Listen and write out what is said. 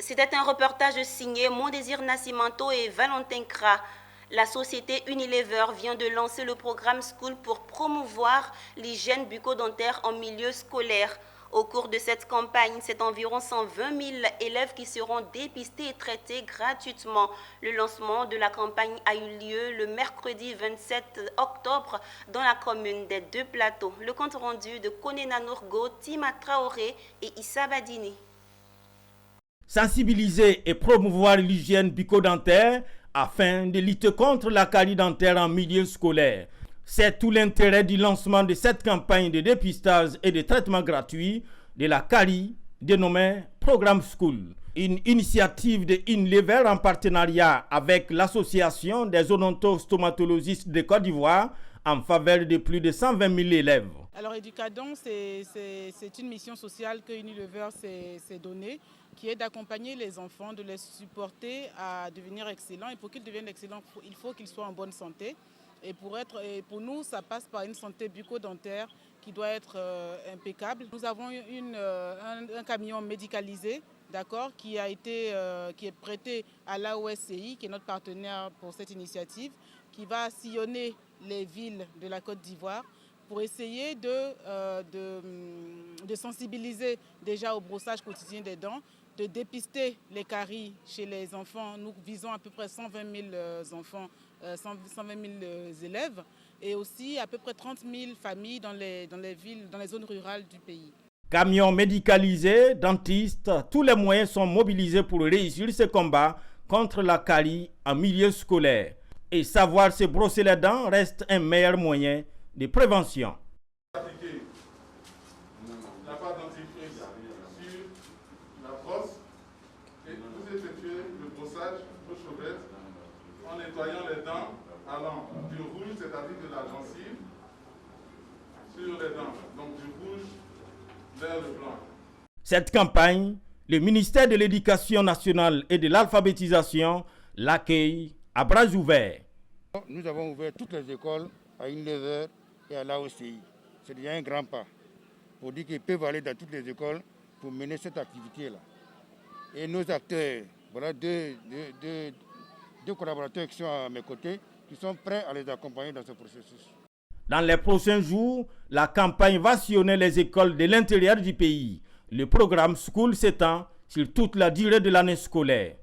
C'était un reportage signé Mon Désir Nascimento et Valentin Kra. La société Unilever vient de lancer le programme School pour promouvoir l'hygiène bucco-dentaire en milieu scolaire. Au cours de cette campagne, c'est environ 120 000 élèves qui seront dépistés et traités gratuitement. Le lancement de la campagne a eu lieu le mercredi 27 octobre dans la commune des Deux Plateaux. Le compte rendu de Konena Nourgo, Tima Traoré et Issa Badini. Sensibiliser et promouvoir l'hygiène bucco-dentaire afin de lutter contre la carie dentaire en milieu scolaire. C'est tout l'intérêt du lancement de cette campagne de dépistage et de traitement gratuit de la carie dénommée Programme School. Une initiative de Unilever en partenariat avec l'Association des odontostomatologistes de Côte d'Ivoire en faveur de plus de 120 000 élèves. Alors Educadon, c'est une mission sociale que Unilever s'est donnée, qui est d'accompagner les enfants, de les supporter à devenir excellents. Et pour qu'ils deviennent excellents, il faut qu'ils soient en bonne santé. Et pour nous, ça passe par une santé bucco-dentaire qui doit être impeccable. Nous avons un camion médicalisé, d'accord, qui est prêté à l'AOSCI, qui est notre partenaire pour cette initiative, qui va sillonner les villes de la Côte d'Ivoire pour essayer de sensibiliser déjà au brossage quotidien des dents, de dépister les caries chez les enfants. Nous visons à peu près 120 000 enfants, 120 000 élèves et aussi à peu près 30 000 familles dans les villes, dans les zones rurales du pays. Camions médicalisés, dentistes, tous les moyens sont mobilisés pour réussir ce combat contre la carie en milieu scolaire. Et savoir se brosser les dents reste un meilleur moyen de prévention. La pâte dentifrice sur la brosse et vous effectuez le brossage aux chaussettes en nettoyant les dents allant du rouge, c'est-à-dire de la gencive, sur les dents, donc du rouge vers le blanc. Cette campagne, le ministère de l'Éducation nationale et de l'alphabétisation l'accueille à bras ouverts. Nous avons ouvert toutes les écoles à Unilever et à l'AOCI. C'est déjà un grand pas pour dire qu'ils peuvent aller dans toutes les écoles pour mener cette activité-là. Et nos acteurs, voilà deux collaborateurs qui sont à mes côtés, qui sont prêts à les accompagner dans ce processus. Dans les prochains jours, la campagne va sillonner les écoles de l'intérieur du pays. Le programme School s'étend sur toute la durée de l'année scolaire.